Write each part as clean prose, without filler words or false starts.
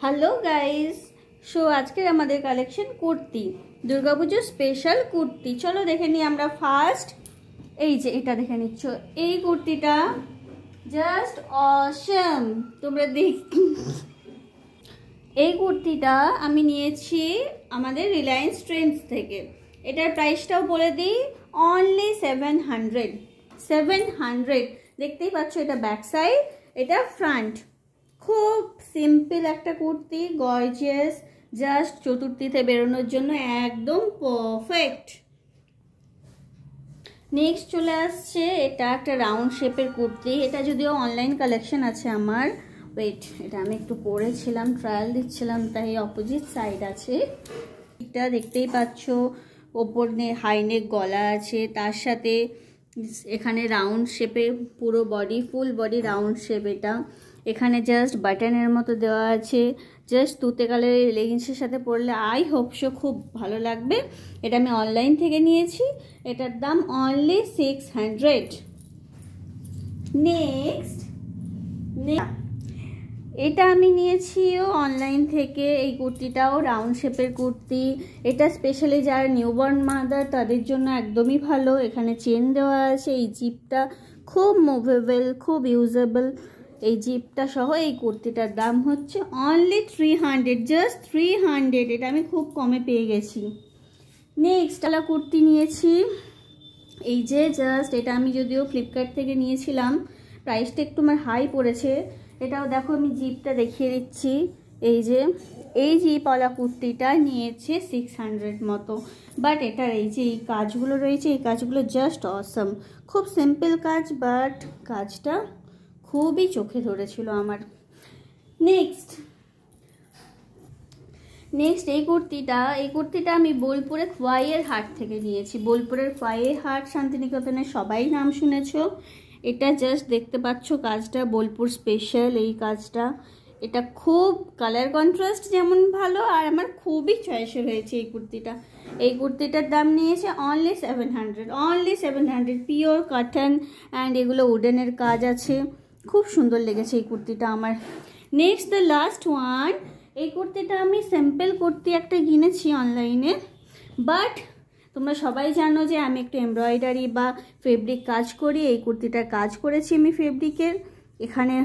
Hello guys, so আজকের আমাদের collection kurti, Durga Puja special kurti. চলো দেখে নিই আমরা। ফার্স্ট এই যে এটা দেখে নিচ্ছ, এই কুর্তিটা জাস্ট অসম। তোমরা দেখ, এই কুর্তিটা আমি নিয়েছি আমাদের রিলায়েন্স ট্রেন্ডস থেকে। এটার প্রাইসটাও বলে দিই, অনলি 700। দেখতেই পাচ্ছ, এটা ব্যাক সাইড, এটা ফ্রন্ট। খুব সিম্পল একটা কুর্তি, গর্জিয়াস, জাস্ট চতুর্থীতে বেরোনোর জন্য একদম পারফেক্ট। নেক্সট চলে আসছে, এটা একটা রাউন্ড শেপের কুর্তি। এটা যদিও অনলাইন কালেকশন আছে আমার। ওয়েট, এটা আমি একটু পরেছিলাম, ট্রায়াল দিচ্ছিলাম, তাই অপোজিট সাইড আছে। এটা দেখতেই পাচ্ছ, ওপর হাইনেক গলা আছে, তার সাথে এখানে রাউন্ড শেপে পুরো body, full body round shape. এটা এখানে জাস্ট বাটনের মতো দেওয়া আছে। জাস্ট তুতে কালারের লেগিংসের সাথে পরলে আই হোপ সো খুব ভালো লাগবে। এটা আমি অনলাইন থেকে নিয়েছি, এটার দাম অনলি 600। নেক্সট এটা আমি নিয়েছিও অনলাইন থেকে। এই কুর্তিটাও রাউন্ড শেপের কুর্তি। এটা স্পেশালি যারা নিউবর্ন মাদার তাদের জন্য একদমই ভালো। এখানে চেন দেওয়া আছে, এই জিপটা খুব মুভেবল, খুব ইউজেবল। এই জিপটা সহ এই কুর্তিটার দাম হচ্ছে অনলি 300, জাস্ট 300। এটা আমি খুব কমে পেয়ে গেছি। নেক্সট আলা কুর্তি নিয়েছি, এই যে জাস্ট এটা আমি যদিও ফ্লিপকার্ট থেকে নিয়েছিলাম, প্রাইসটা একটু আমার হাই পড়েছে। এটাও দেখো, আমি জিপটা দেখিয়ে দিচ্ছি। এই যে এই জিপওয়ালা কুর্তিটা নিয়েছে 600 মতো। বাট এটার এই যে এই কাজগুলো রয়েছে, এই কাজগুলো জাস্ট অসম। খুব সিম্পল কাজ, বাট কাজটা খুবই চোখে ধরেছিল আমার। নেক্সট এই কুর্তিটা আমি বোলপুরে খোয়াইয়ের হাট থেকে নিয়েছি। বোলপুরের খোয়াইয়ের হাট শান্তিনিকেতনের সবাই নাম শুনেছো। এটা জাস্ট দেখতে পাচ্ছ কাজটা, বোলপুর স্পেশাল এই কাজটা। এটা খুব কালার কন্ট্রাস্ট যেমন ভালো, আর আমার খুবই চয়েসের হয়েছে এই কুর্তিটা। এই কুর্তিটার দাম নিয়েছে অনলি 700। পিওর কটন অ্যান্ড এগুলো উডেনের কাজ আছে। খুব সুন্দর লেগেছে এই কুর্তিটা আমার। নেক্সট দ্য লাস্ট ওয়ান, এই কুর্তিটা আমি সিম্পল কুর্তি একটা কিনেছি অনলাইনে, বাট তোমরা সবাই জানো যে আমি একটু এমব্রয়ডারি বা ফেব্রিক কাজ করি। এই কুর্তিটার কাজ করেছি আমি ফেব্রিকের। এখানে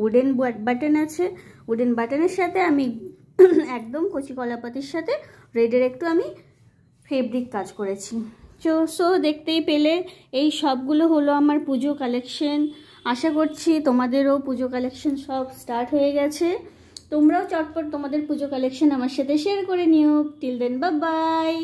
উডেন বাটন আছে, উডেন বাটনের সাথে আমি একদম কচি কলাপাতির সাথে রেডের একটু আমি ফেব্রিক কাজ করেছি। সো দেখতেই পেলে, এই সবগুলো হলো আমার পুজো কালেকশন। আশা করছি তোমাদেরও পুজো কালেকশন সব স্টার্ট হয়ে গেছে। তোমরাও চটপট তোমাদের পুজো কালেকশন আমার সাথে শেয়ার করে নিও। Till then, bye by.